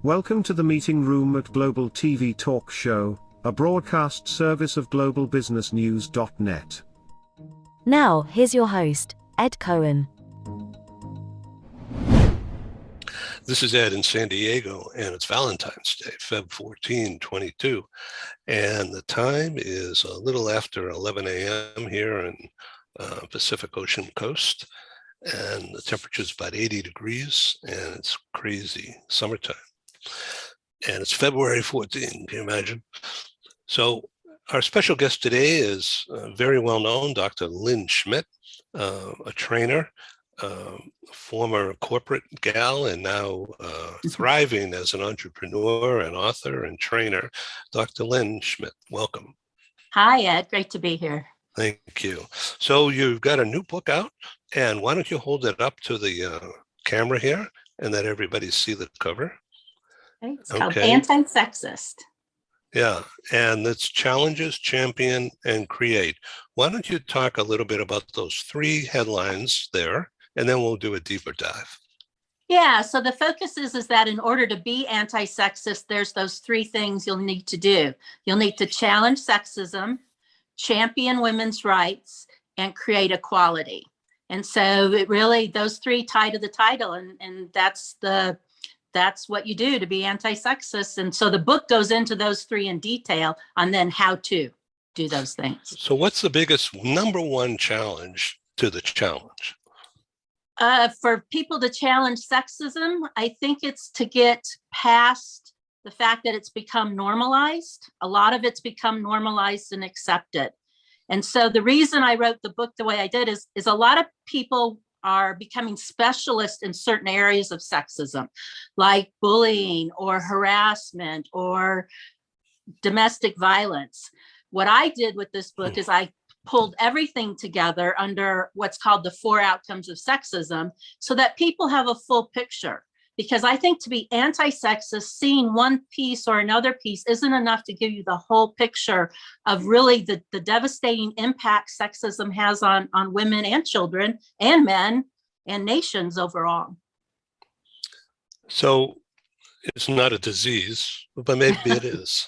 Welcome to the meeting room at Global TV Talk Show, a broadcast service of globalbusinessnews.net. Now, here's your host, Ed Cohen. This is Ed in San Diego, and it's Valentine's Day, Feb 14, 22. And the time is a little after 11 a.m. here in Pacific Ocean coast. And the temperature is about 80 degrees, and it's crazy summertime. And it's February 14, can you imagine? So our special guest today is very well known, Dr. Lynn Schmidt, a trainer, former corporate gal, and now thriving as an entrepreneur and author and trainer. Dr. Lynn Schmidt, welcome. Hi, Ed. Great to be here. Thank you. So you've got a new book out, and why don't you hold it up to the camera here and let everybody see the cover? Okay. It's called Anti-Sexist. Yeah, and it's Challenges, Champion, and Create. Why don't you talk a little bit about those three headlines there, and then we'll do a deeper dive. Yeah, so the focus is that in order to be anti-sexist, there's those three things you'll need to do. You'll need to challenge sexism, champion women's rights, and create equality. And so it really, those three tie to the title, and that's what you do to be anti-sexist. And so the book goes into those three in detail on then how to do those things. So what's the biggest number one challenge to the challenge? For people to challenge sexism, I think it's to get past the fact that it's become normalized. A lot of it's become normalized and accepted. And so the reason I wrote the book the way I did is a lot of people are becoming specialists in certain areas of sexism, like bullying or harassment or domestic violence. What I did with this book is I pulled everything together under what's called the 4 outcomes of sexism so that people have a full picture. Because I think to be anti-sexist, seeing one piece or another piece isn't enough to give you the whole picture of really the devastating impact sexism has on women and children and men and nations overall. So it's not a disease, but maybe it is.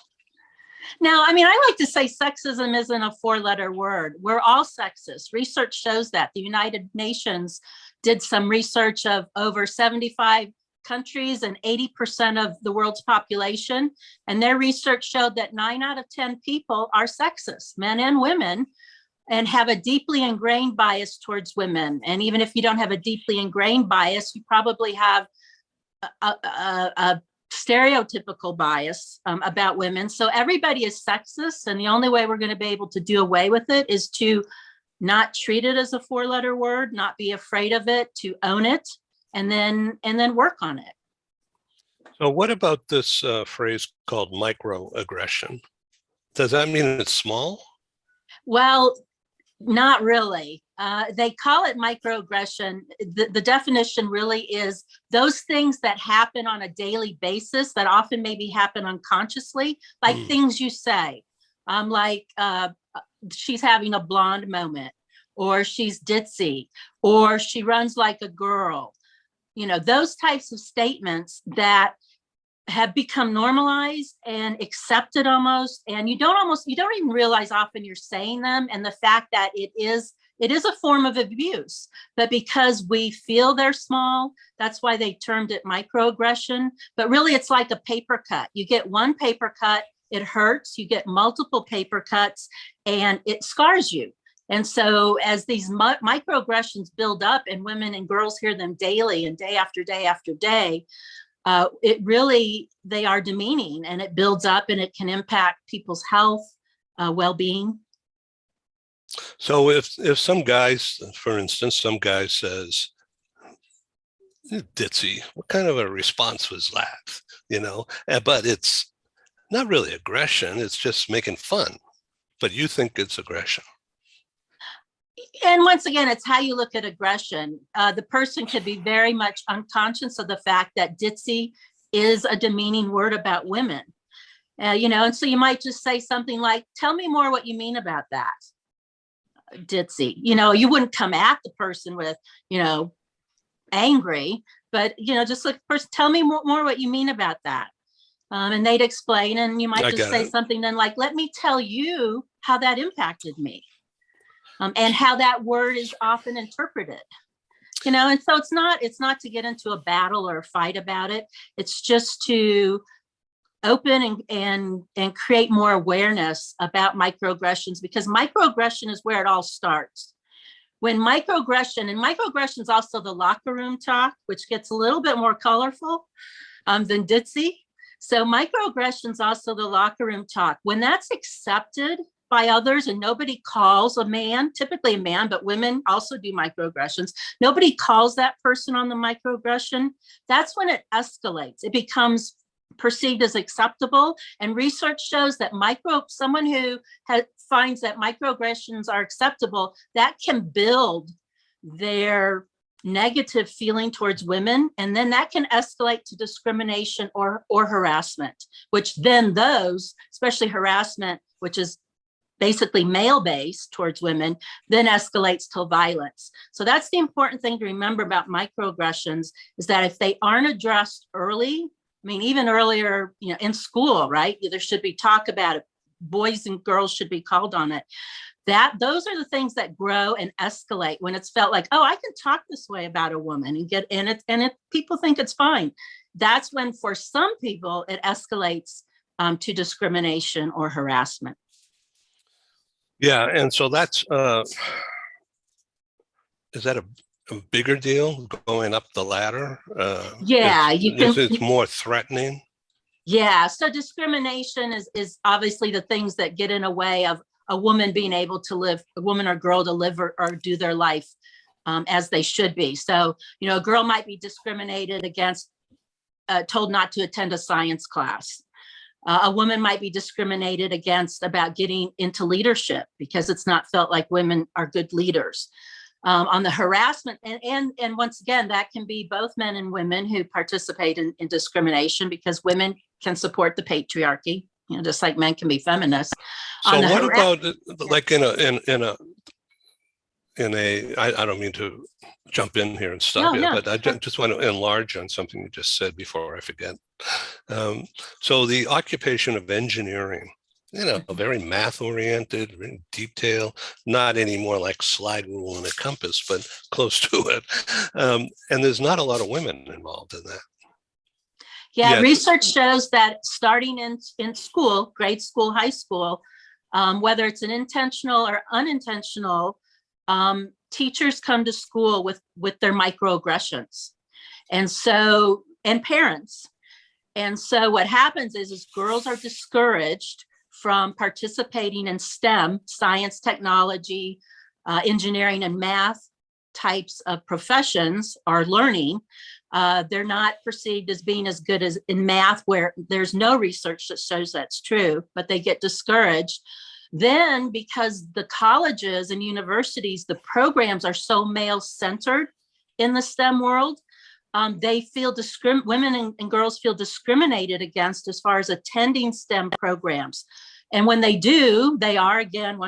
Now, I mean, I like to say sexism isn't a 4-letter word. We're all sexist. Research shows that. The United Nations did some research of over 75 countries and 80% of the world's population. And their research showed that 9 out of 10 people are sexist, men and women, and have a deeply ingrained bias towards women. And even if you don't have a deeply ingrained bias, you probably have a stereotypical bias about women. So everybody is sexist. And the only way we're going to be able to do away with it is to not treat it as a 4-letter word, not be afraid of it, to own it, and then work on it. So what about this phrase called microaggression? Does that mean it's small? Well, not really. They call it microaggression. The definition really is those things that happen on a daily basis that often maybe happen unconsciously, like things you say, like she's having a blonde moment, or she's ditzy, or she runs like a girl. You know, those types of statements that have become normalized and accepted almost, and you don't even realize often you're saying them, and the fact that it is a form of abuse. But because we feel they're small, that's why they termed it microaggression. But really, it's like a paper cut. You get one paper cut, it hurts. You get multiple paper cuts, and it scars you. And so as these microaggressions build up and women and girls hear them daily and day after day after day, they are demeaning, and it builds up and it can impact people's health, well-being. So if some guys, for instance, some guy says, ditzy, what kind of a response was that? You know, but it's not really aggression, it's just making fun, but you think it's aggression. And once again, it's how you look at aggression. The person could be very much unconscious of the fact that ditzy is a demeaning word about women. And so you might just say something like, tell me more what you mean about that, ditzy. You wouldn't come at the person with, angry, but just like, first tell me more what you mean about that. And they'd explain, and you might just say something then like, let me tell you how that impacted me, and how that word is often interpreted. And so it's not to get into a battle or a fight about it. It's just to open and create more awareness about microaggressions, because microaggression is where it all starts. When microaggression is also the locker room talk, which gets a little bit more colorful than ditzy. So microaggression is also the locker room talk. When that's accepted by others and nobody calls a man, typically a man, but women also do microaggressions. Nobody calls that person on the microaggression. That's when it escalates. It becomes perceived as acceptable. And research shows that someone who finds that microaggressions are acceptable, that can build their negative feeling towards women. And then that can escalate to discrimination or harassment, which then especially harassment, which is basically male-based towards women, then escalates to violence. So that's the important thing to remember about microaggressions, is that if they aren't addressed early, even earlier, in school, right? There should be talk about it. Boys and girls should be called on it. Those are the things that grow and escalate when it's felt like, oh, I can talk this way about a woman and people think it's fine. That's when, for some people, it escalates to discrimination or harassment. Yeah, and so that's is that a bigger deal going up the ladder? Yeah, it's more threatening. Yeah, so discrimination is obviously the things that get in a way of a woman being able to live, a woman or girl to live or do their life as they should be. So, a girl might be discriminated against, told not to attend a science class. A woman might be discriminated against about getting into leadership because it's not felt like women are good leaders. On the harassment, and once again, that can be both men and women who participate in discrimination, because women can support the patriarchy, just like men can be feminists. So what about like in a I don't mean to jump in here and stop you, but I just want to enlarge on something you just said before I forget. So the occupation of engineering, very math oriented, very detail, not anymore like slide rule and a compass, but close to it. And there's not a lot of women involved in that. Yeah, research shows that starting in school, grade school, high school, whether it's an intentional or unintentional, teachers come to school with their microaggressions, and parents. And so what happens is girls are discouraged from participating in STEM, science, technology, engineering, and math types of professions or learning. They're not perceived as being as good as in math, where there's no research that shows that's true, but they get discouraged. Then, because the colleges and universities, the programs are so male-centered in the STEM world, they feel women and girls feel discriminated against as far as attending STEM programs. And when they do, they are again,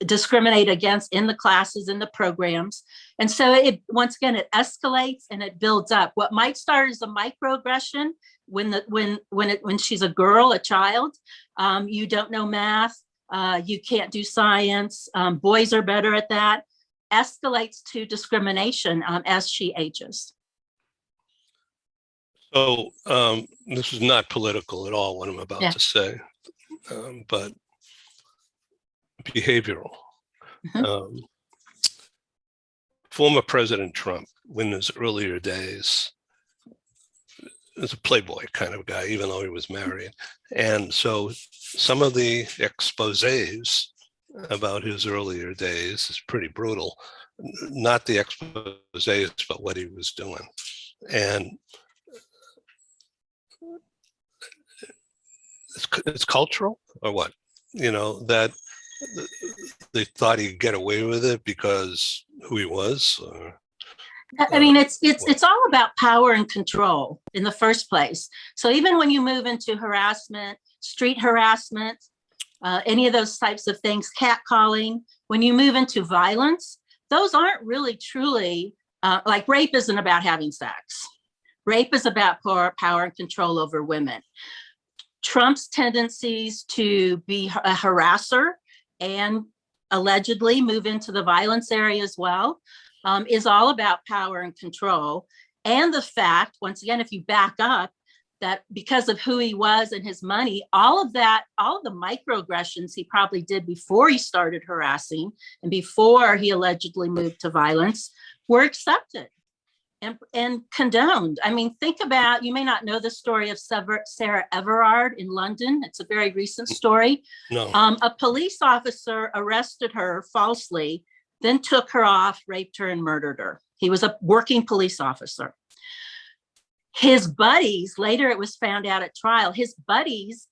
discriminated against in the classes, in the programs. And so once again, it escalates and it builds up. What might start as a microaggression when she's a girl, a child, you don't know math, you can't do science, boys are better at that, escalates to discrimination as she ages. So this is not political at all, what I'm about to say, but behavioral. Former President Trump, in his earlier days, was a playboy kind of guy, even though he was married. And so some of the exposés about his earlier days is pretty brutal. Not the exposés, but what he was doing. And it's cultural or what? That they thought he'd get away with it because who he was? I mean, it's all about power and control in the first place. So even when you move into harassment, street harassment, any of those types of things, catcalling, when you move into violence, those aren't really truly, like rape isn't about having sex. Rape is about power and control over women. Trump's tendencies to be a harasser and allegedly move into the violence area as well is all about power and control. And the fact, once again, if you back up, that because of who he was and his money, all of the microaggressions he probably did before he started harassing and before he allegedly moved to violence were accepted and condoned. I mean, think about, you may not know the story of Sarah Everard in London. It's a very recent story. No. A police officer arrested her falsely, then took her off, raped her, and murdered her. He was a working police officer. His buddies, later it was found out at trial, his buddies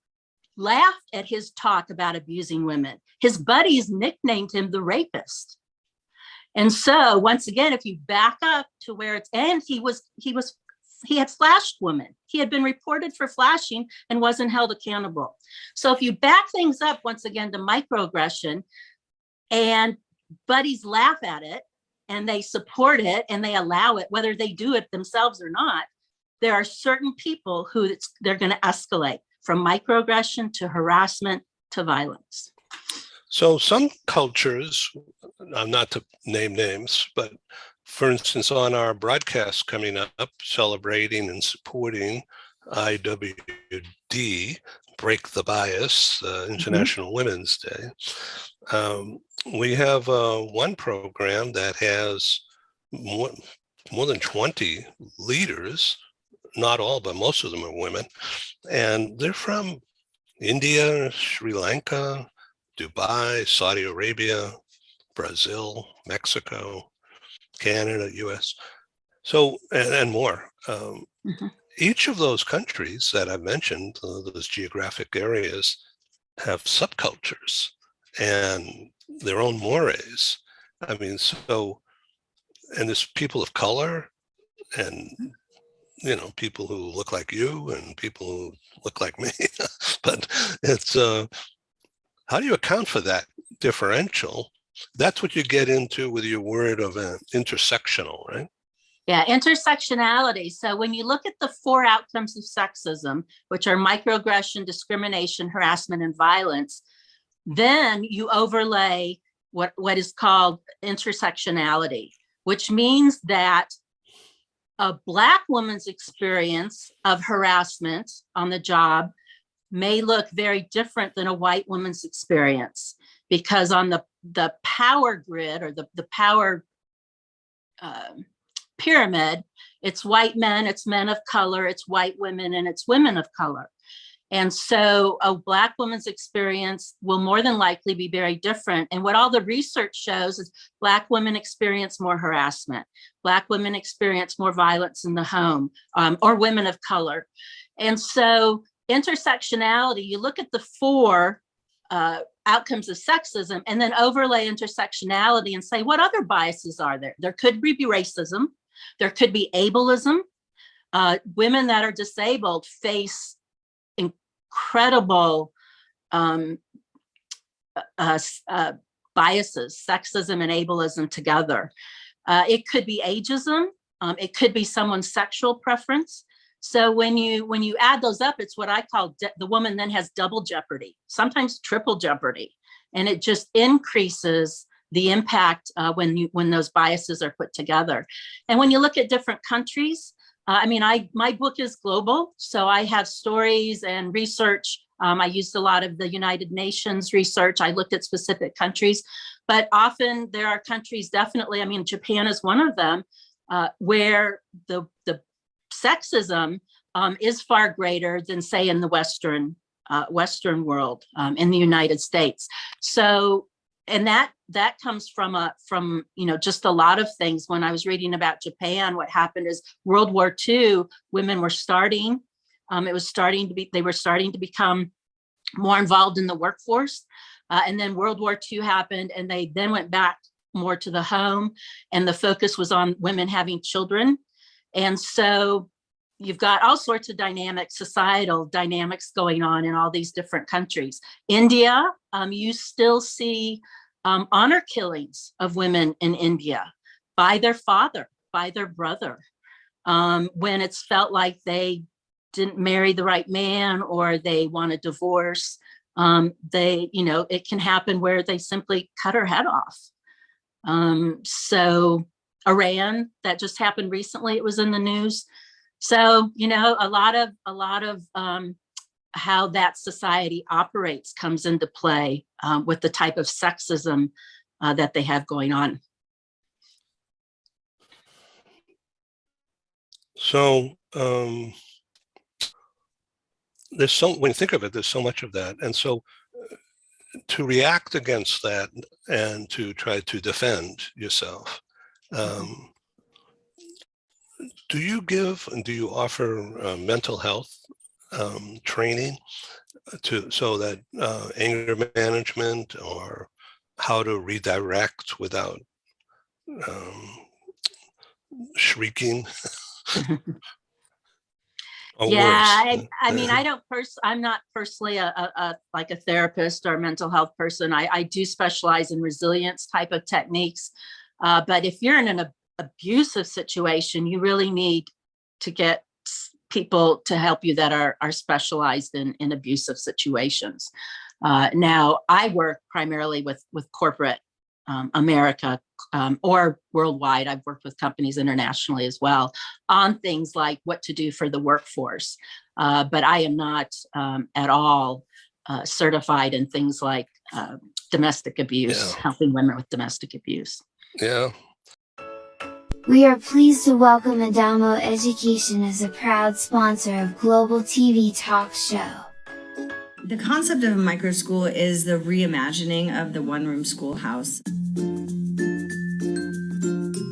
laughed at his talk about abusing women. His buddies nicknamed him the rapist. And so once again, if you back up to where it's, and he had flashed women. He had been reported for flashing and wasn't held accountable. So if you back things up once again to microaggression, and buddies laugh at it and they support it and they allow it, whether they do it themselves or not, there are certain people who they're going to escalate from microaggression to harassment to violence. So some cultures, not to name names, but for instance, on our broadcast coming up, celebrating and supporting IWD, Break the Bias, International Women's Day, we have one program that has more than 20 leaders, not all, but most of them are women. And they're from India, Sri Lanka, Dubai, Saudi Arabia, Brazil, Mexico, Canada, US, so, and more. Each of those countries that I've mentioned, those geographic areas, have subcultures and their own mores. I mean, so, and there's people of color and, you know, people who look like you and people who look like me, but it's, how do you account for that differential? That's what you get into with your word of intersectional, right? Yeah, intersectionality. So when you look at the 4 outcomes of sexism, which are microaggression, discrimination, harassment, and violence, then you overlay what is called intersectionality, which means that a Black woman's experience of harassment on the job may look very different than a white woman's experience, because on the power grid or the power pyramid, it's white men, it's men of color, it's white women, and it's women of color. And so a Black woman's experience will more than likely be very different. And what all the research shows is Black women experience more harassment. Black women experience more violence in the home, or women of color. And so intersectionality, you look at the 4 outcomes of sexism and then overlay intersectionality and say, what other biases are there? There could be racism. There could be ableism. Women that are disabled face incredible biases, sexism and ableism together. It could be ageism. It could be someone's sexual preference. So when you add those up, it's what I call the woman then has double jeopardy, sometimes triple jeopardy, and it just increases the impact when those biases are put together. And when you look at different countries, I mean, my book is global, so I have stories and research. I used a lot of the United Nations research. I looked at specific countries, but often there are countries, definitely, I mean, Japan is one of them, where the sexism is far greater than, say, in the Western world, in the United States. So, and that comes from just a lot of things. When I was reading about Japan, what happened is World War II, women were starting. They were starting to become more involved in the workforce, and then World War II happened, and they then went back more to the home, and the focus was on women having children. And so you've got all sorts of dynamics, societal dynamics going on in all these different countries. India, you still see honor killings of women in India by their father, by their brother, when it's felt like they didn't marry the right man or they want a divorce. It can happen where they simply cut her head off. So Iran, that just happened recently, it was in the news. So, a lot of how that society operates comes into play with the type of sexism that they have going on. So when you think of it, there's so much of that. And so to react against that and to try to defend yourself, do you give and do you offer mental health training so that anger management or how to redirect without shrieking? Yeah, I mean, I'm not personally like a therapist or a mental health person. I do specialize in resilience type of techniques. But if you're in an abusive situation, you really need to get people to help you that are specialized in abusive situations. Now, I work primarily with corporate America or worldwide. I've worked with companies internationally as well on things like what to do for the workforce. But I am not at all certified in things like domestic abuse, helping women with domestic abuse. Yeah. We are pleased to welcome Adamo Education as a proud sponsor of Global TV Talk Show. The concept of a micro school is the reimagining of the one-room schoolhouse.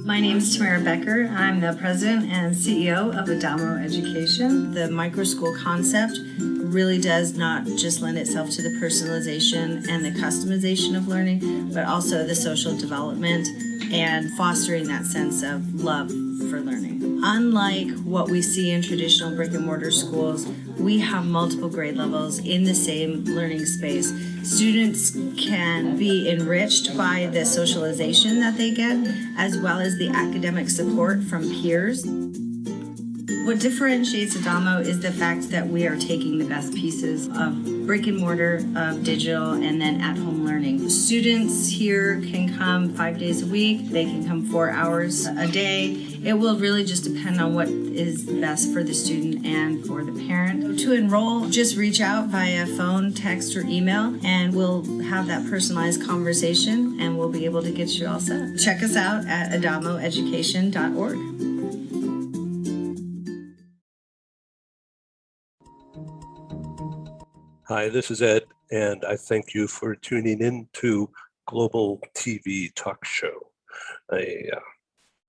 My name is Tamara Becker. I'm the president and CEO of Adamo Education. The micro school concept really does not just lend itself to the personalization and the customization of learning, but also the social development and fostering that sense of love for learning. Unlike what we see in traditional brick and mortar schools, we have multiple grade levels in the same learning space. Students can be enriched by the socialization that they get, as well as the academic support from peers. What differentiates Adamo is the fact that we are taking the best pieces of brick and mortar, of digital, and then at-home learning. Students here can come 5 days a week. They can come 4 hours a day. It will really just depend on what is best for the student and for the parent. To enroll, just reach out via phone, text, or email, and we'll have that personalized conversation, and we'll be able to get you all set. Check us out at adamoeducation.org. Hi, this is Ed, and I thank you for tuning in to Global TV Talk Show, a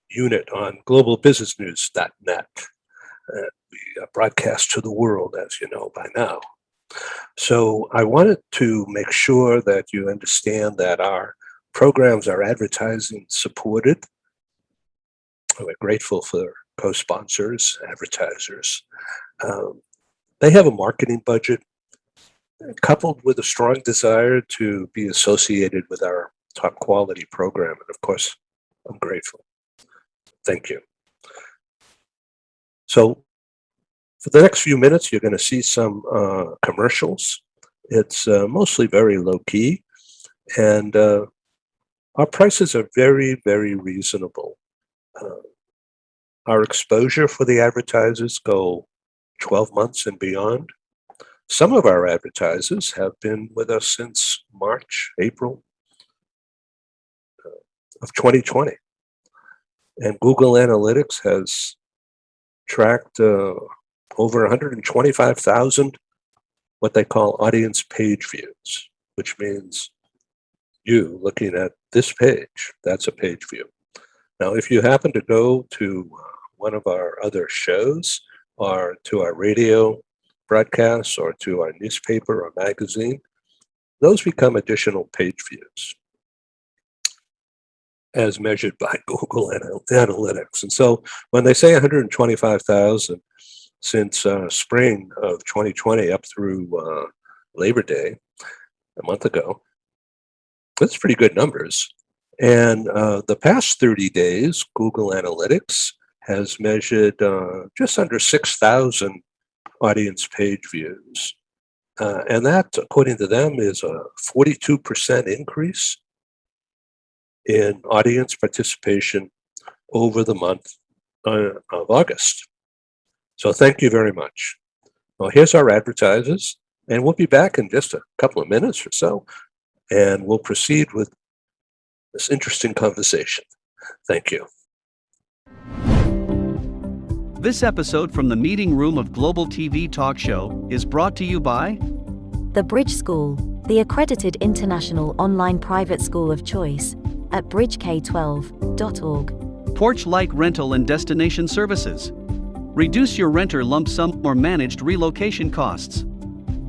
unit on globalbusinessnews.net. We broadcast to the world, as you know by now. So I wanted to make sure that you understand that our programs are advertising supported. We're grateful for co-sponsors, advertisers. They have a marketing budget coupled with a strong desire to be associated with our top quality program. And of course, I'm grateful. Thank you. So for the next few minutes, you're going to see some commercials. It's mostly very low key, and our prices are very, very reasonable. Our exposure for the advertisers go 12 months and beyond. Some of our advertisers have been with us since March, April of 2020. And Google Analytics has tracked over 125,000 what they call audience page views, which means you looking at this page, that's a page view. Now, if you happen to go to one of our other shows or to our radio broadcasts or to our newspaper or magazine, those become additional page views as measured by Google Analytics. And so when they say 125,000 since spring of 2020 up through Labor Day, a month ago, That's pretty good numbers. And the past 30 days, Google Analytics has measured just under 6,000 audience page views. And that, according to them, is a 42% increase in audience participation over the month of August. So thank you very much. Well, here's our advertisers, and we'll be back in just a couple of minutes or so, and we'll proceed with this interesting conversation. Thank you. This episode from the meeting room of Global TV Talk Show is brought to you by The Bridge School, the accredited international online private school of choice, at bridgek12.org. Porch Light Rental and Destination Services. Reduce your renter lump sum or managed relocation costs.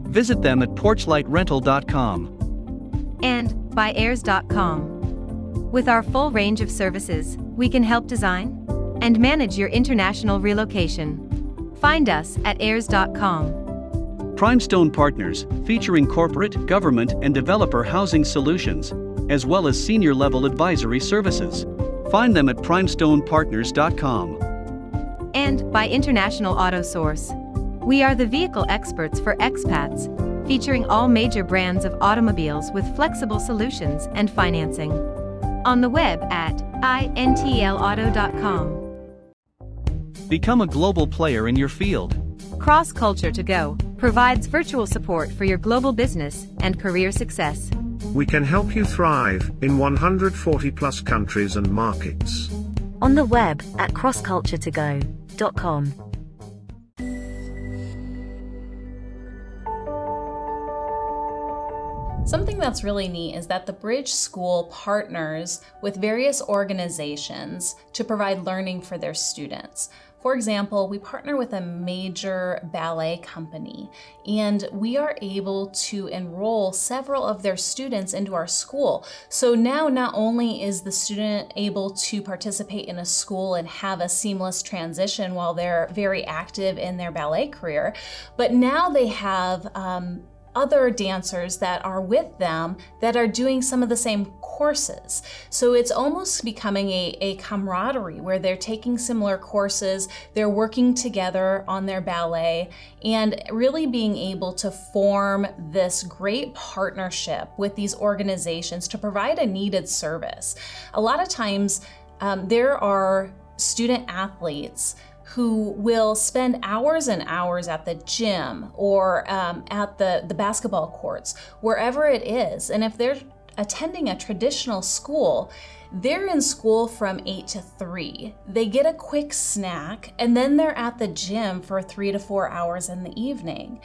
Visit them at porchlightrental.com. And by airs.com. With our full range of services, we can help design and manage your international relocation. Find us at airs.com. Primestone Partners, featuring corporate, government, and developer housing solutions, as well as senior-level advisory services. Find them at primestonepartners.com. And by International Auto Source. We are the vehicle experts for expats, featuring all major brands of automobiles with flexible solutions and financing. On the web at intlauto.com. Become a global player in your field. Cross Culture to Go provides virtual support for your global business and career success. We can help you thrive in 140 plus countries and markets. On the web at crossculturetogo.com. Something that's really neat is that the Bridge School partners with various organizations to provide learning for their students. For example, we partner with a major ballet company, and we are able to enroll several of their students into our school. So now not only is the student able to participate in a school and have a seamless transition while they're very active in their ballet career, but now they have other dancers that are with them that are doing some of the same courses. So it's almost becoming a camaraderie where they're taking similar courses, they're working together on their ballet, and really being able to form this great partnership with these organizations to provide a needed service. A lot of times there are student athletes who will spend hours and hours at the gym or at the basketball courts, wherever it is. And if they're attending a traditional school, they're in school from 8 to 3. They get a quick snack, and then they're at the gym for 3 to 4 hours in the evening.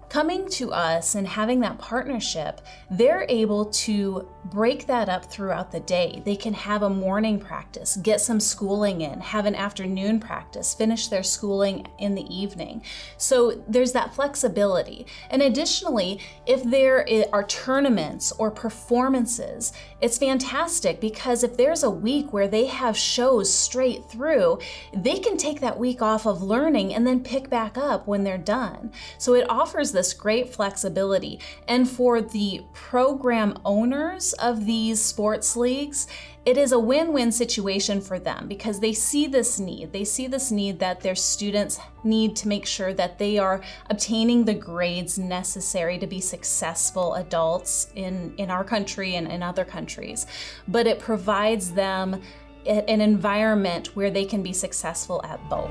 Coming to us and having that partnership, they're able to break that up throughout the day. They can have a morning practice, get some schooling in, have an afternoon practice, finish their schooling in the evening. So there's that flexibility. And additionally, if there are tournaments or performances, it's fantastic because if there's a week where they have shows straight through, they can take that week off of learning and then pick back up when they're done. So it offers this great flexibility. And for the program owners of these sports leagues, it is a win-win situation for them because they see this need. They see this need that their students need to make sure that they are obtaining the grades necessary to be successful adults in our country and in other countries. But it provides them an environment where they can be successful at both.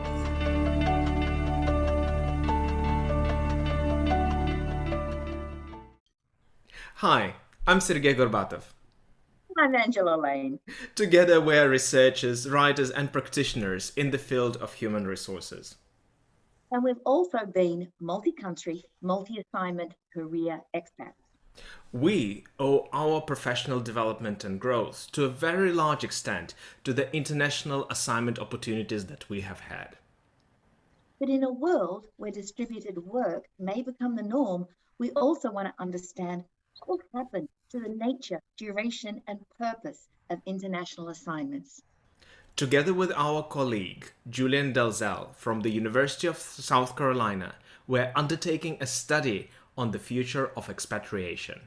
Hi, I'm Sergey Gorbatov. I'm Angela Lane. Together we are researchers, writers and practitioners in the field of human resources. And we've also been multi-country, multi-assignment career expats. We owe our professional development and growth to a very large extent to the international assignment opportunities that we have had. But in a world where distributed work may become the norm, we also want to understand what happened to the nature, duration, and purpose of international assignments. Together with our colleague, Julian Dalzell from the University of South Carolina, we're undertaking a study on the future of expatriation.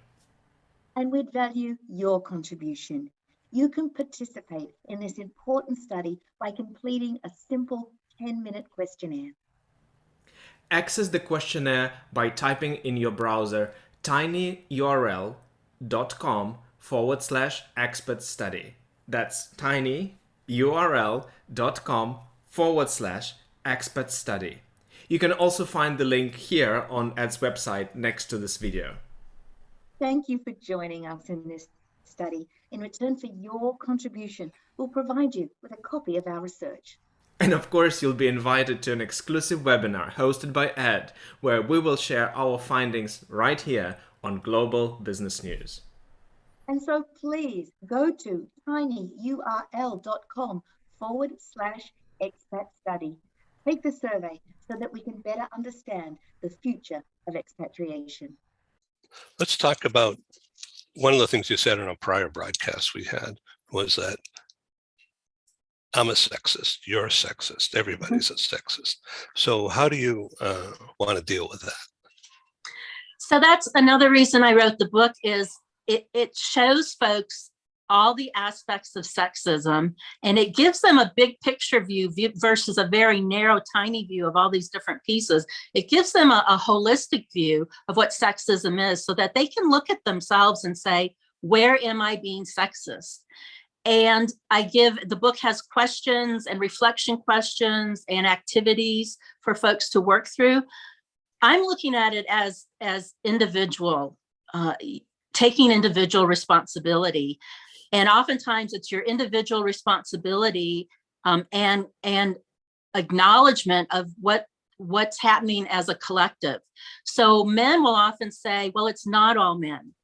and we'd value your contribution. You can participate in this important study by completing a simple 10-minute questionnaire. Access the questionnaire by typing in your browser tinyurl.com/expert study. That's tinyurl.com/expert study. You can also find the link here on Ed's website next to this video. Thank you for joining us in this study. In return for your contribution, we'll provide you with a copy of our research. And of course, you'll be invited to an exclusive webinar hosted by Ed, where we will share our findings right here on Global Business News. And so please go to tinyurl.com/expat study. Take the survey so that we can better understand the future of expatriation. Let's talk about one of the things you said in a prior broadcast we had was that I'm a sexist, you're a sexist, everybody's a sexist. So how do you want to deal with that? So that's another reason I wrote the book is it shows folks all the aspects of sexism, and it gives them a big picture view versus a very narrow, tiny view of all these different pieces. It gives them a holistic view of what sexism is so that they can look at themselves and say, where am I being sexist? And the book has questions and reflection questions and activities for folks to work through. I'm looking at it as individual, taking individual responsibility. And oftentimes it's your individual responsibility and acknowledgement of what's happening as a collective. So men will often say, well, it's not all men.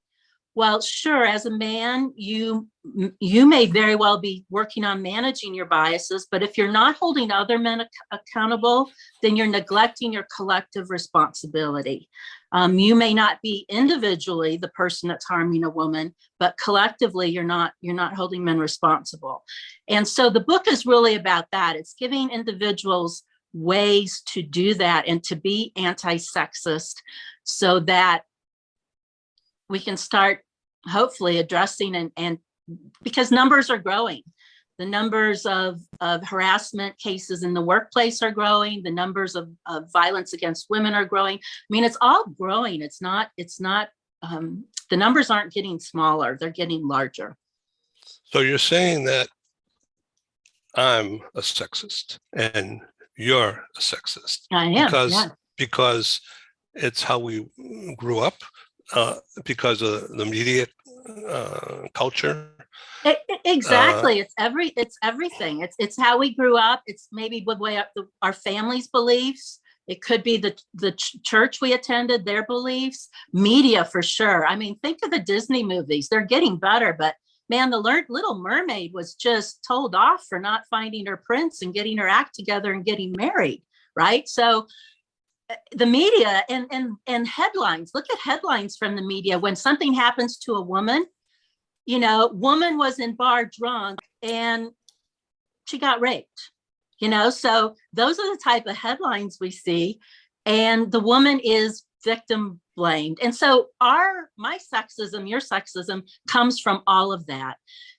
Well, sure, as a man, you may very well be working on managing your biases, but if you're not holding other men accountable, then you're neglecting your collective responsibility. You may not be individually the person that's harming a woman, but collectively you're not holding men responsible. And so the book is really about that. It's giving individuals ways to do that and to be anti-sexist so that we can start hopefully addressing and because numbers are growing. The numbers of harassment cases in the workplace are growing. The numbers of violence against women are growing. I mean, it's all growing. It's not, the numbers aren't getting smaller, they're getting larger. So you're saying that I'm a sexist and you're a sexist. I am, because it's how we grew up, because of the media culture. Exactly. It's everything. It's how we grew up. It's maybe the way our family's beliefs. It could be the church we attended, their beliefs, media for sure. I mean, think of the Disney movies. They're getting better, but man, the Little Mermaid was just told off for not finding her prince and getting her act together and getting married, right? So the media and headlines, look at headlines from the media. When something happens to a woman, woman was in bar drunk and she got raped, so those are the type of headlines we see, and the woman is victim blamed. And so my sexism, your sexism comes from all of that.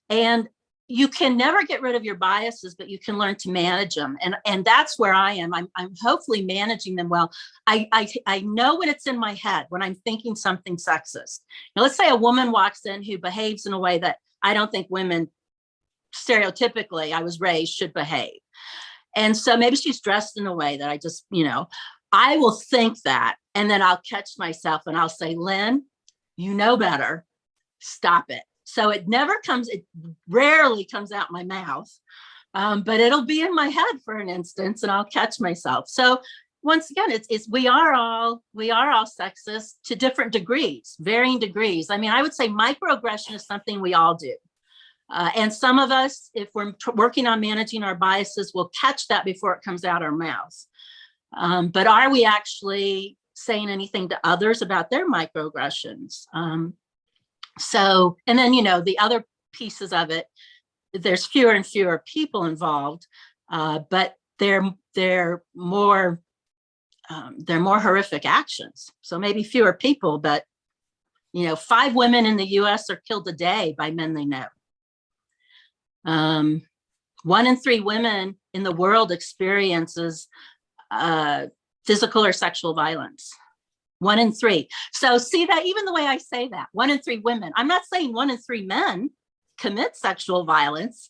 And you can never get rid of your biases, but you can learn to manage them. And that's where I am. I'm hopefully managing them well. I know when it's in my head, when I'm thinking something sexist. Now, let's say a woman walks in who behaves in a way that I don't think women stereotypically, I was raised, should behave. And so maybe she's dressed in a way that I just, I will think that, and then I'll catch myself and I'll say, Lynn, you know better, stop it. So it rarely comes out my mouth, but it'll be in my head for an instance and I'll catch myself. So once again, we are all sexist to different degrees, varying degrees. I mean, I would say microaggression is something we all do. And some of us, if we're working on managing our biases, will catch that before it comes out our mouth. But are we actually saying anything to others about their microaggressions? So, and then, the other pieces of it, there's fewer and fewer people involved, but they're more horrific actions. So maybe fewer people, but 5 women in the US are killed a day by men they know. 1 in 3 women in the world experiences physical or sexual violence. 1 in 3. So see that, even the way I say that, 1 in 3 women, I'm not saying 1 in 3 men commit sexual violence,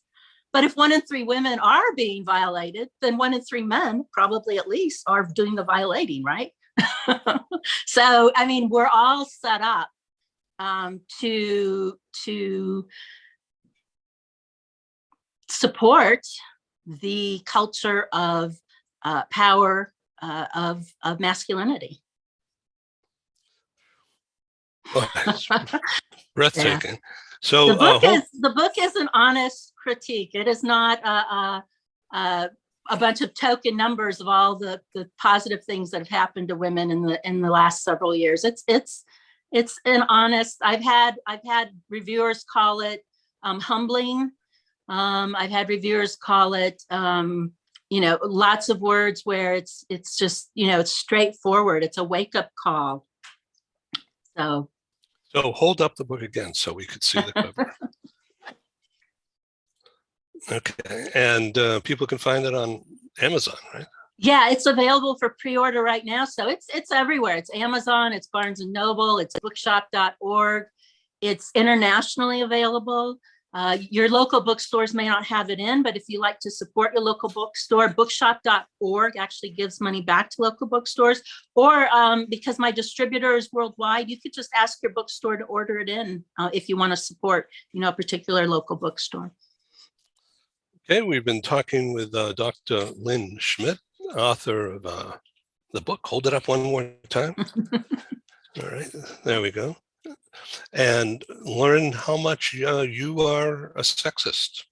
but if 1 in 3 women are being violated, then 1 in 3 men probably at least are doing the violating, right? So, I mean, we're all set up to support the culture of power, of masculinity. Oh, it's breathtaking. Yeah. So the book is an honest critique. It is not a bunch of token numbers of all the positive things that have happened to women in the last several years. It's an honest. I've had reviewers call it humbling. I've had reviewers call it lots of words where it's just it's straightforward. It's a wake up call. So hold up the book again so we could see the cover. Okay, and people can find it on Amazon, right? Yeah, it's available for pre-order right now. So it's everywhere. It's Amazon, it's Barnes & Noble, it's bookshop.org. It's internationally available. Your local bookstores may not have it in, but if you like to support your local bookstore, bookshop.org actually gives money back to local bookstores. Or because my distributor is worldwide, you could just ask your bookstore to order it in if you want to support, a particular local bookstore. Okay, we've been talking with Dr. Lynn Schmidt, author of the book. Hold it up one more time. All right, there we go. And learn how much you are a sexist.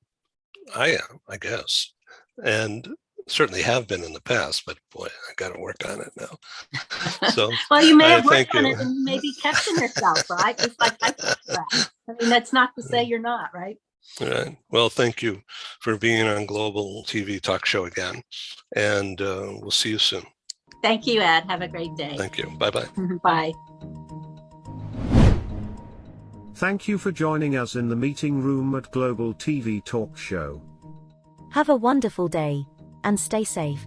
I am, I guess, and certainly have been in the past, but boy, I got to work on it now. So, well, you may have worked on it and you may be catching yourself, right? Just like I catch that. I mean, that's not to say you're not, right? All right. Well, thank you for being on Global TV Talk Show again, and we'll see you soon. Thank you, Ed. Have a great day. Thank you. Bye-bye. Bye. Thank you for joining us in the meeting room at Global TV Talk Show. Have a wonderful day, and stay safe.